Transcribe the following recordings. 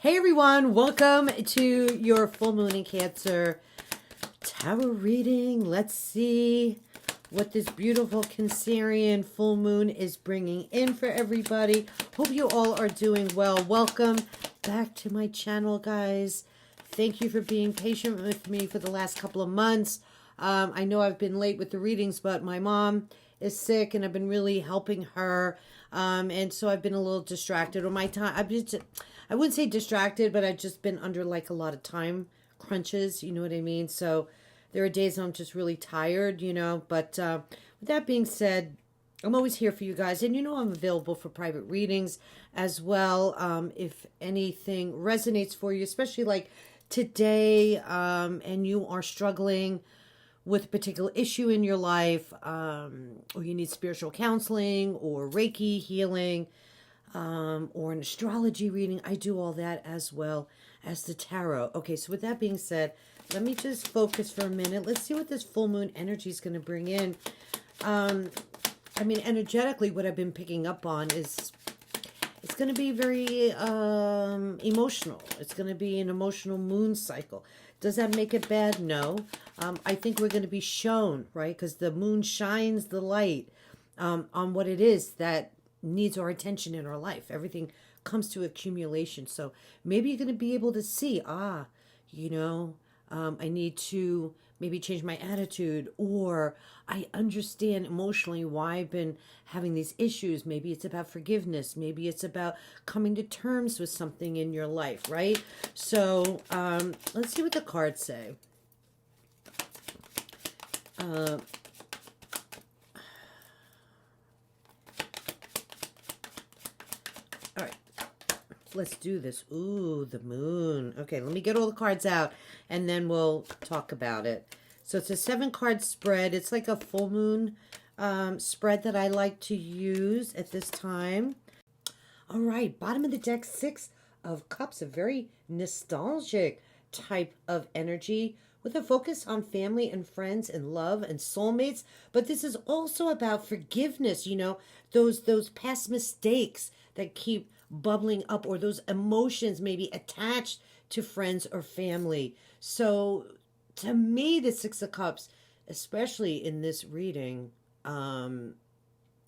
Hey everyone, welcome to your full moon in Cancer tarot reading. Let's see what this beautiful Cancerian full moon is bringing in for everybody. Hope you all are doing well. Welcome back to my channel, guys. Thank you for being patient with me for the last couple of months. I know I've been late with the readings, but my mom is sick and I've been really helping her. And so I've been a little distracted. Or my time, I wouldn't say distracted, but I've just been under like a lot of time crunches. You know what I mean? So there are days I'm just really tired, you know. But with that being said, I'm always here for you guys. And you know I'm available for private readings as well. If anything resonates for you, especially like today, and you are struggling with a particular issue in your life, or you need spiritual counseling or Reiki healing, or an astrology reading, I do all that as well as the tarot. Okay, so with that being said, let me just focus for a minute. Let's see what this full moon energy is going to bring in. I mean, energetically, what I've been picking up on is it's going to be very emotional. It's going to be an emotional moon cycle. Does that make it bad? No. I think we're going to be shown, right? Because the moon shines the light on what it is that needs our attention in our life. Everything comes to accumulation. So maybe you're going to be able to see, you know, I need to maybe change my attitude, or I understand emotionally why I've been having these issues. Maybe it's about forgiveness. Maybe it's about coming to terms with something in your life, right? So let's see what the cards say. All right, let's do this. Ooh, the moon. Okay, let me get all the cards out and then we'll talk about it. So it's a 7-card spread. It's like a full moon spread that I like to use at this time. All right, bottom of the deck, 6 of Cups, a very nostalgic type of energy with a focus on family and friends and love and soulmates. But this is also about forgiveness, you know, those past mistakes that keep bubbling up, or those emotions maybe attached to friends or family. So to me, the 6 of Cups, especially in this reading,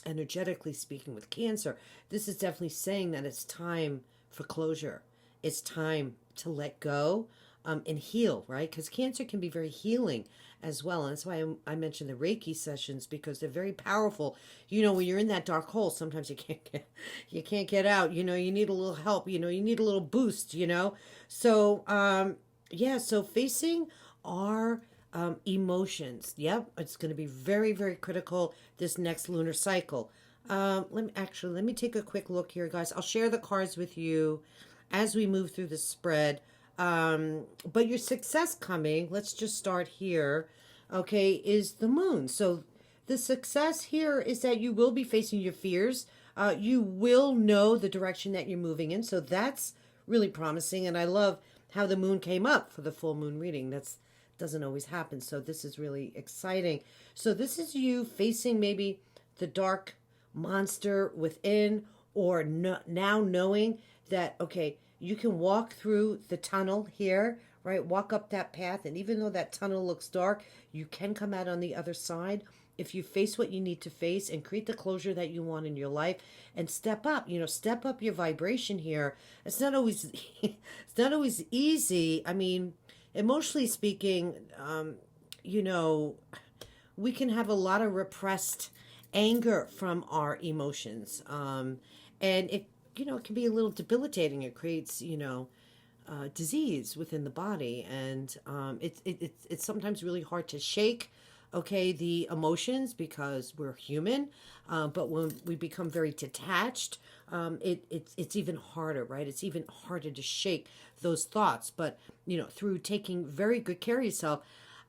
energetically speaking with Cancer, this is definitely saying that it's time for closure. It's time to let go and heal, right? Because Cancer can be very healing as well. And that's why I mentioned the Reiki sessions, because they're very powerful. You know, when you're in that dark hole, sometimes you can't get out. You know, you need a little help. You know, you need a little boost, you know. So, yeah, so facing our emotions. Yep, it's going to be very, very critical this next lunar cycle. Let me take a quick look here, guys. I'll share the cards with you as we move through the spread. But your success coming, let's just start here, okay, is the moon. So the success here is that you will be facing your fears. You will know the direction that you're moving in. So that's really promising. And I love how the moon came up for the full moon reading. That's doesn't always happen. So this is really exciting. So this is you facing maybe the dark monster within, or now knowing that, okay, you can walk through the tunnel here, right? Walk up that path. And even though that tunnel looks dark, you can come out on the other side if you face what you need to face and create the closure that you want in your life and step up, you know, step up your vibration here. It's not always, it's not always easy. I mean, emotionally speaking, you know, we can have a lot of repressed anger from our emotions. And it, you know, it can be a little debilitating. It creates, you know, disease within the body. And it's sometimes really hard to shake, okay, the emotions, because we're human. But when we become very detached, it's even harder, right? It's even harder to shake those thoughts. But, you know, through taking very good care of yourself,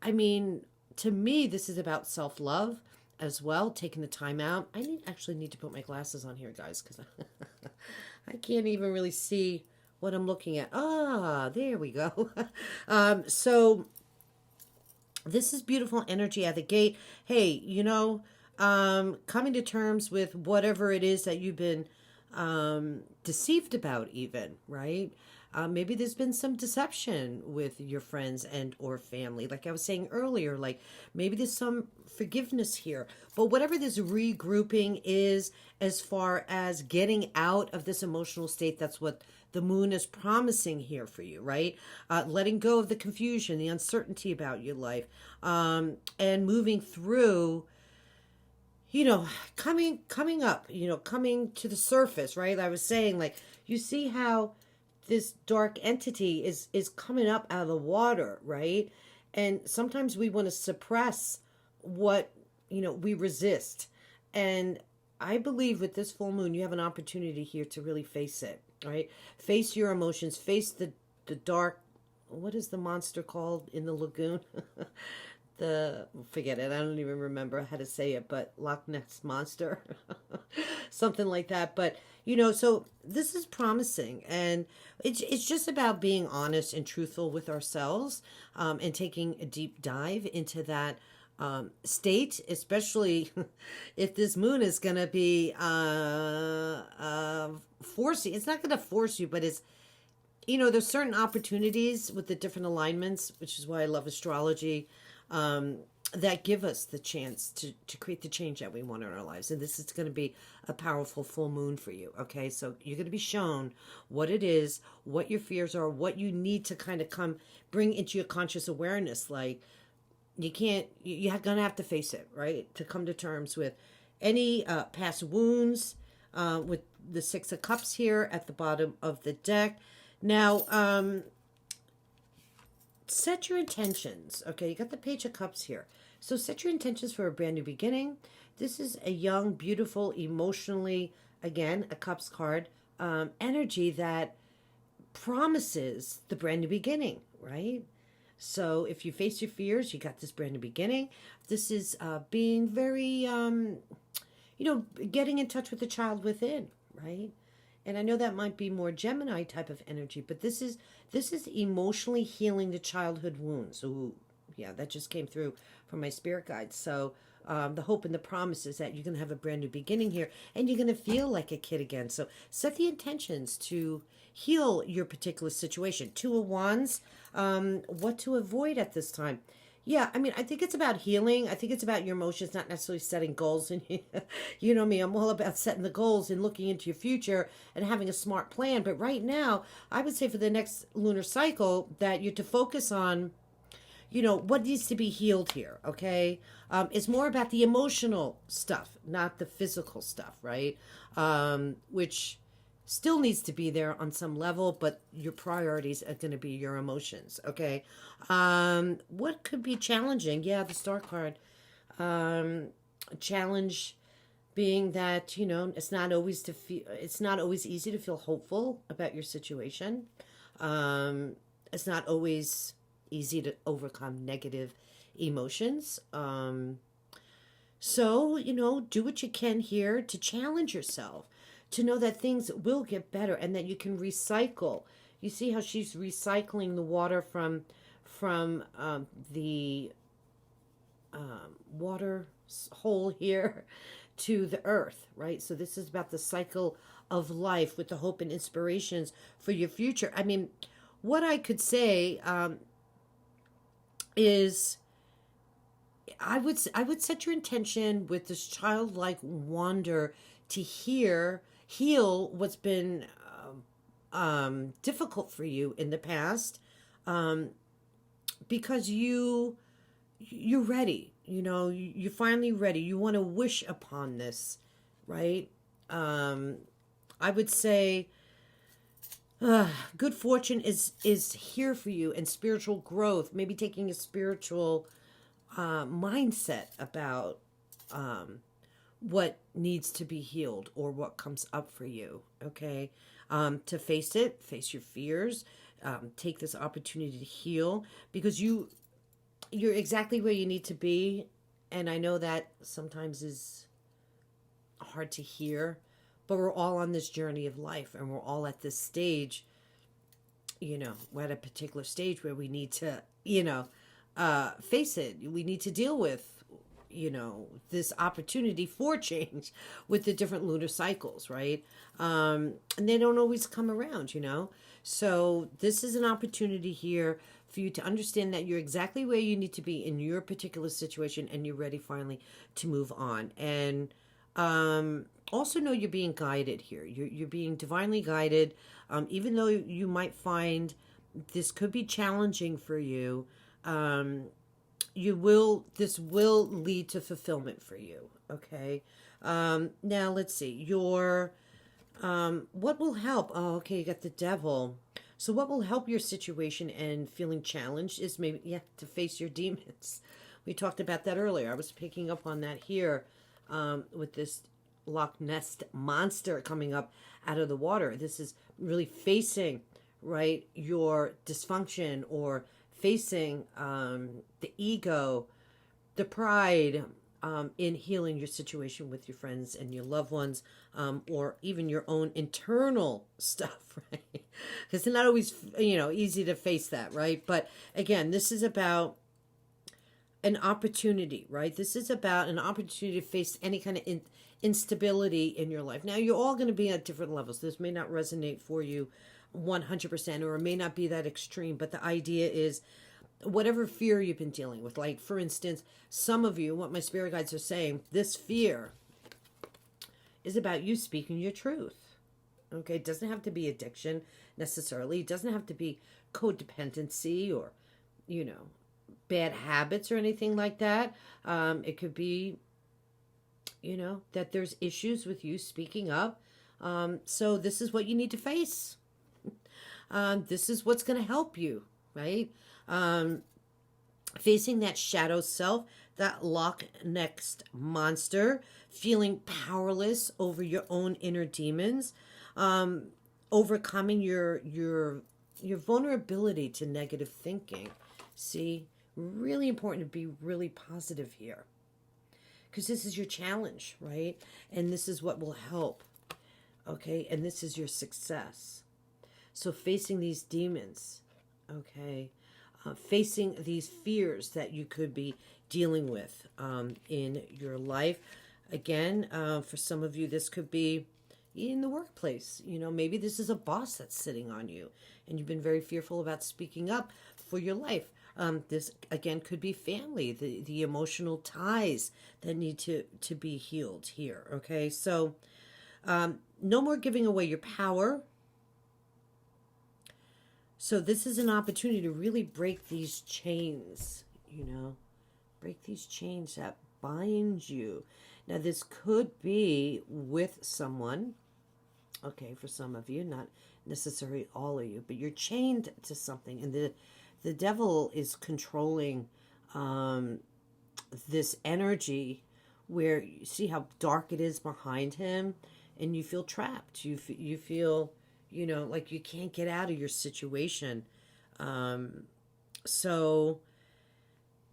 I mean, to me, this is about self-love as well, taking the time out. I actually need to put my glasses on here, guys, because I can't even really see what I'm looking at. There we go. So this is beautiful energy at the gate. Hey, you know, coming to terms with whatever it is that you've been deceived about even, right? Maybe there's been some deception with your friends and or family. Like I was saying earlier, like maybe there's some forgiveness here. But whatever this regrouping is, as far as getting out of this emotional state, that's what the moon is promising here for you, right? Letting go of the confusion, the uncertainty about your life, and moving through, coming up, coming to the surface, right? I was saying, like, you see how this dark entity is coming up out of the water, right? And sometimes we want to suppress what, we resist. And I believe with this full moon, you have an opportunity here to really face it, right? Face your emotions, face the dark, what is the monster called in the lagoon? Forget it, I don't even remember how to say it, but Loch Ness Monster, something like that. But so this is promising, and it's just about being honest and truthful with ourselves, and taking a deep dive into that state, especially if this moon is going to be forcing. It's not going to force you, but it's, there's certain opportunities with the different alignments, which is why I love astrology, that give us the chance to create the change that we want in our lives. And this is going to be a powerful full moon for you. Okay. So you're going to be shown what it is, what your fears are, what you need to kind of bring into your conscious awareness. Like, you're going to have to face it, right? To come to terms with any past wounds, with the Six of Cups here at the bottom of the deck. Now, set your intentions. Okay, you got the Page of Cups here. So set your intentions for a brand new beginning. This is a young, beautiful, emotionally, again, a Cups card, energy that promises the brand new beginning, right? So if you face your fears, you got this brand new beginning. This is being very, getting in touch with the child within, right? And I know that might be more Gemini type of energy, but this is emotionally healing the childhood wounds. Ooh, yeah, that just came through from my spirit guides. So the hope and the promise is that you're going to have a brand new beginning here, and you're going to feel like a kid again. So set the intentions to heal your particular situation. Two of Wands, what to avoid at this time. Yeah, I mean, I think it's about healing. I think it's about your emotions, not necessarily setting goals. And you know me, I'm all about setting the goals and looking into your future and having a smart plan. But right now, I would say for the next lunar cycle that you're to focus on, what needs to be healed here, okay? It's more about the emotional stuff, not the physical stuff, right? Which still needs to be there on some level, but your priorities are going to be your emotions, okay? What could be challenging? Yeah, the Star card. Challenge being that, it's not always easy to feel hopeful about your situation. It's not always easy to overcome negative emotions. So, do what you can here to challenge yourself, to know that things will get better and that you can recycle. You see how she's recycling the water from the water hole here to the earth, right? So this is about the cycle of life with the hope and inspirations for your future. I mean, what I could say is I would set your intention with this childlike wonder to heal what's been difficult for you in the past, because you're ready. You're finally ready. You want to wish upon this, right? I would say good fortune is here for you, and spiritual growth, maybe taking a spiritual mindset about what needs to be healed or what comes up for you, okay? To face your fears, take this opportunity to heal, because you're exactly where you need to be. And I know that sometimes is hard to hear, but we're all on this journey of life, and we're all at this stage, we're at a particular stage where we need to, face it. We need to deal with this opportunity for change with the different lunar cycles, right? And they don't always come around. So this is an opportunity here for you to understand that you're exactly where you need to be in your particular situation, and you're ready finally to move on. And also know you're being guided here. You're being divinely guided, even though you might find this could be challenging for you. This will lead to fulfillment for you. Okay. Now let's see what will help. Oh, okay. You got the devil. So what will help your situation and feeling challenged is maybe to face your demons. We talked about that earlier. I was picking up on that here, with this Loch Ness monster coming up out of the water. This is really facing, right, your dysfunction, or facing the ego, the pride, in healing your situation with your friends and your loved ones, or even your own internal stuff, right? Because it's not always, easy to face that, right? But again, this is about an opportunity, right? This is about an opportunity to face any kind of instability in your life. Now, you're all going to be at different levels. This may not resonate for you 100%, or it may not be that extreme, but the idea is whatever fear you've been dealing with, like for instance, some of you, what my spirit guides are saying, this fear is about you speaking your truth. Okay, it doesn't have to be addiction necessarily. It doesn't have to be codependency or, bad habits or anything like that. It could be, that there's issues with you speaking up. So this is what you need to face. This is what's going to help you, right? Facing that shadow self, that Loch Ness monster, feeling powerless over your own inner demons, overcoming your vulnerability to negative thinking. See, really important to be really positive here, because this is your challenge, right? And this is what will help. Okay, and this is your success. So facing these demons, okay, facing these fears that you could be dealing with in your life. Again, for some of you, this could be in the workplace. Maybe this is a boss that's sitting on you, and you've been very fearful about speaking up for your life. This, again, could be family, the emotional ties that need to be healed here, okay? So no more giving away your power. So this is an opportunity to really break these chains, break these chains that bind you. Now, this could be with someone, okay, for some of you, not necessarily all of you, but you're chained to something, and the devil is controlling this energy where you see how dark it is behind him, and you feel trapped. You feel, like you can't get out of your situation. So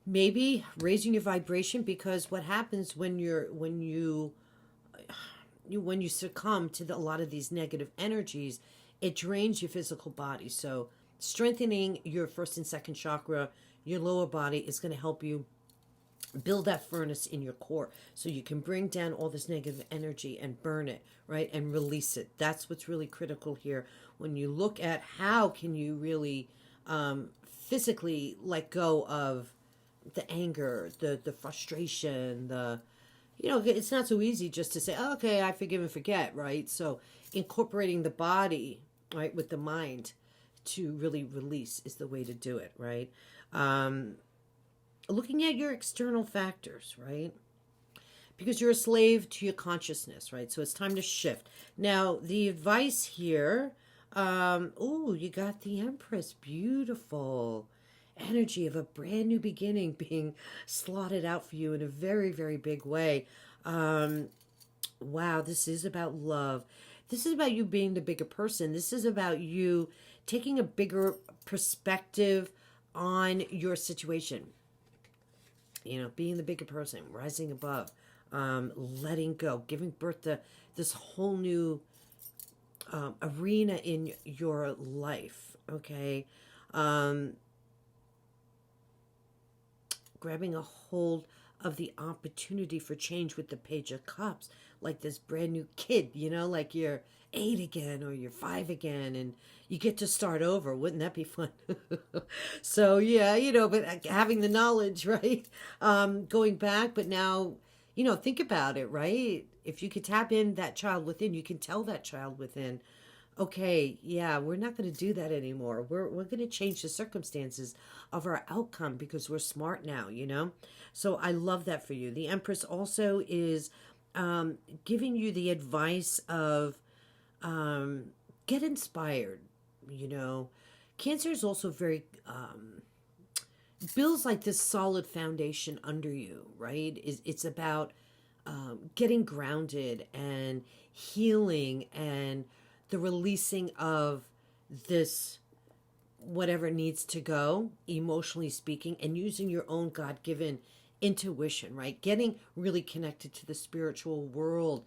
maybe raising your vibration, because what happens when you succumb to a lot of these negative energies, it drains your physical body. So strengthening your first and second chakra, your lower body, is going to help you build that furnace in your core, so you can bring down all this negative energy and burn it, right, and release it. That's what's really critical here when you look at how can you really physically let go of the anger, the frustration, it's not so easy just to say, oh, okay, I forgive and forget, right? So incorporating the body, right, with the mind to really release is the way to do it, right? Looking at your external factors, right? Because you're a slave to your consciousness, right? So it's time to shift. Now, the advice here, you got the Empress. Beautiful energy of a brand new beginning being slotted out for you in a very, very big way. Wow, this is about love. This is about you being the bigger person. This is about you taking a bigger perspective on your situation. Being the bigger person, rising above, letting go, giving birth to this whole new arena in your life, okay? Grabbing a hold of the opportunity for change with the Page of Cups, like this brand new kid, you know, like you're 8 again or you're 5 again, and you get to start over. Wouldn't that be fun? So yeah, you know, but having the knowledge, right? Going back, but now, you know, think about it, right? If you could tap in that child within, you can tell that child within, okay, yeah, we're not going to do that anymore. We're going to change the circumstances of our outcome because we're smart now, you know? So I love that for you. The Empress also is giving you the advice of get inspired, you know? Cancer is also very, builds like this solid foundation under you, right? It's about getting grounded and healing and the releasing of this whatever needs to go, emotionally speaking, and using your own God-given intuition, right? Getting really connected to the spiritual world.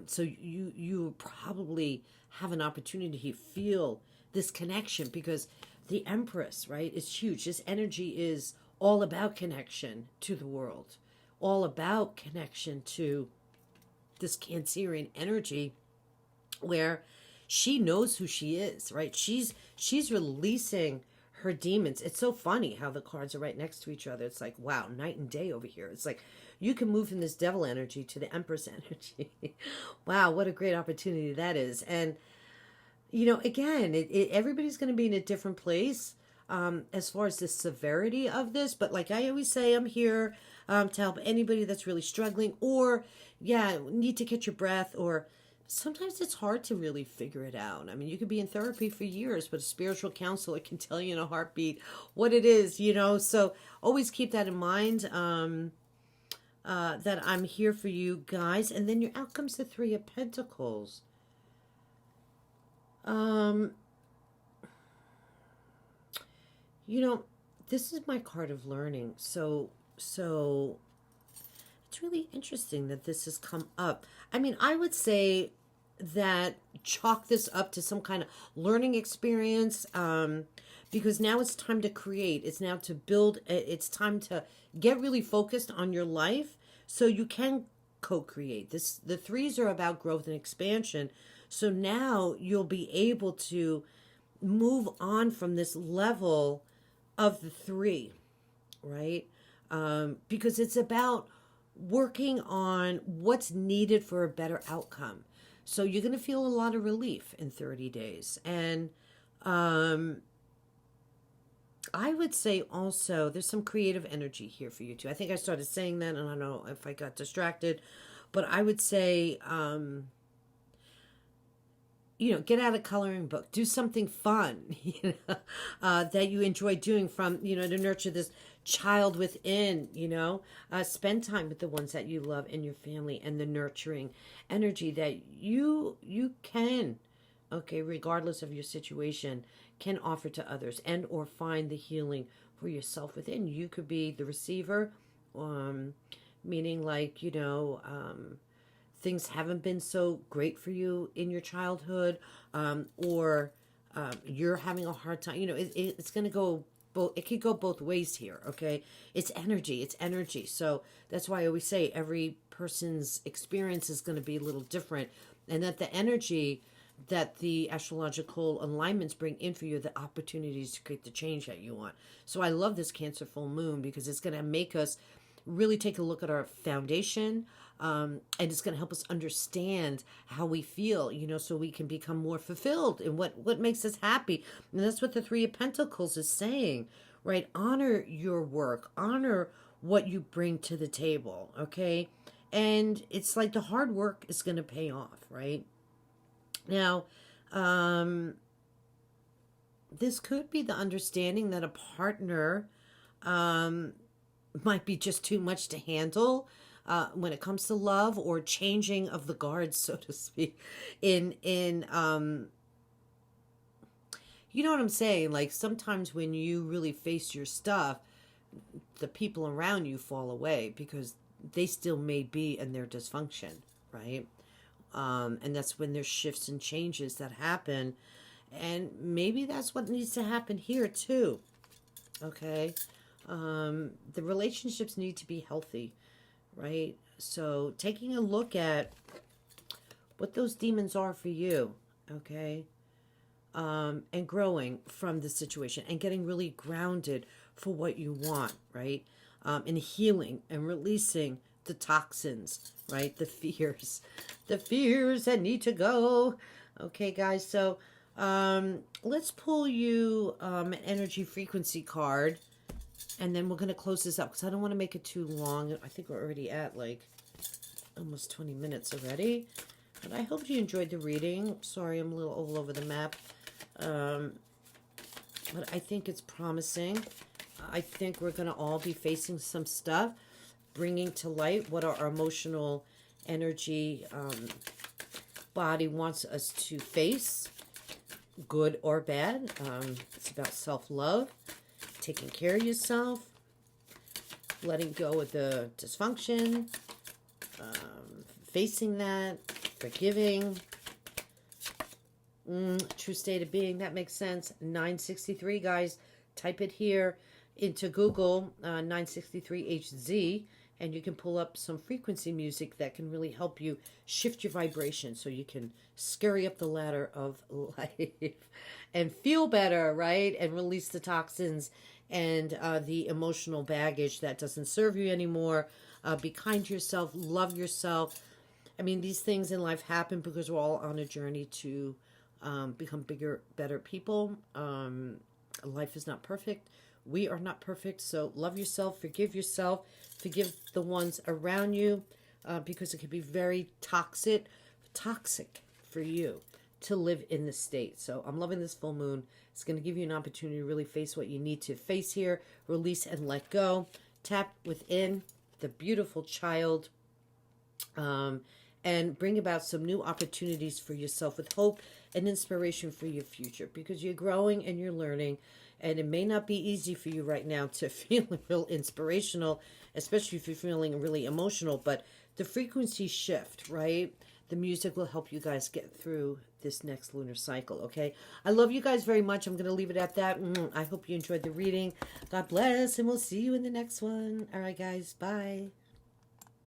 So you probably have an opportunity to feel this connection because the Empress, right, is huge. This energy is all about connection to the world, all about connection to this Cancerian energy where she knows who she is, right? She's releasing her demons. It's so funny how the cards are right next to each other. It's like, wow, night and day over here. It's like you can move from this devil energy to the Empress energy. Wow, what a great opportunity that is. And you know, again, everybody's going to be in a different place as far as the severity of this. But like I always say, I'm here to help anybody that's really struggling or, yeah, need to catch your breath, or sometimes it's hard to really figure it out. I mean, you could be in therapy for years, but a spiritual counselor can tell you in a heartbeat what it is, you know. So always keep that in mind, that I'm here for you guys. And then out comes the Three of Pentacles. You know, this is my card of learning. So it's really interesting that this has come up. I mean, I would say that chalk this up to some kind of learning experience, because now it's time to create. It's now to build. It's time to get really focused on your life so you can co-create. The threes are about growth and expansion. So now you'll be able to move on from this level of the three, right? Because it's about working on what's needed for a better outcome. So you're going to feel a lot of relief in 30 days. And I would say also there's some creative energy here for you too. I think I started saying that, and I don't know if I got distracted, but I would say, you know, get out a coloring book, do something fun, you know, that you enjoy doing from, you know, to nurture this child within, you know, spend time with the ones that you love in your family and the nurturing energy that you can, okay, regardless of your situation, can offer to others and or find the healing for yourself within. You could be the receiver, meaning like, you know, things haven't been so great for you in your childhood, or you're having a hard time. You know, it's going to go both. It could go both ways here, okay? It's energy. It's energy. So that's why I always say every person's experience is going to be a little different, and that the energy that the astrological alignments bring in for you, the opportunities to create the change that you want. So I love this Cancer full moon because it's going to make us really take a look at our foundation, and it's going to help us understand how we feel, you know, so we can become more fulfilled in what makes us happy. And that's what the Three of Pentacles is saying, right? Honor your work, honor what you bring to the table, okay? And it's like the hard work is going to pay off, right? Now, this could be the understanding that a partner might be just too much to handle when it comes to love, or changing of the guards, so to speak, in you know what I'm saying? Like sometimes when you really face your stuff, the people around you fall away because they still may be in their dysfunction, right? And that's when there's shifts and changes that happen. And maybe that's what needs to happen here too. Okay. The relationships need to be healthy. right? So taking a look at what those demons are for you, okay? And growing from the situation and getting really grounded for what you want, right? And healing and releasing the toxins, right? The fears that need to go. Okay, guys, so let's pull you an energy frequency card, and then we're going to close this up because I don't want to make it too long. I think we're already at like almost 20 minutes already. But I hope you enjoyed the reading. Sorry, I'm a little all over the map. But I think it's promising. I think we're going to all be facing some stuff, bringing to light what our emotional energy body wants us to face, good or bad. It's about self-love, taking care of yourself, letting go of the dysfunction, facing that, forgiving. True state of being, that makes sense. 963, guys. Type it here into Google, 963HZ, and you can pull up some frequency music that can really help you shift your vibration so you can scurry up the ladder of life and feel better, right? And release the toxins and the emotional baggage that doesn't serve you anymore. Be kind to yourself, love yourself. I mean, these things in life happen because we're all on a journey to become bigger, better people. Life is not perfect. We are not perfect. So love yourself, forgive the ones around you, because it can be very toxic for you to live in this state. So I'm loving this full moon. It's going to give you an opportunity to really face what you need to face here, release and let go. Tap within the beautiful child, and bring about some new opportunities for yourself with hope and inspiration for your future, because you're growing and you're learning, and it may not be easy for you right now to feel real inspirational, especially if you're feeling really emotional, but the frequency shift, right? The music will help you guys get through this next lunar cycle, okay? I love you guys very much. I'm going to leave it at that. I hope you enjoyed the reading. God bless, and we'll see you in the next one. All right, guys. Bye.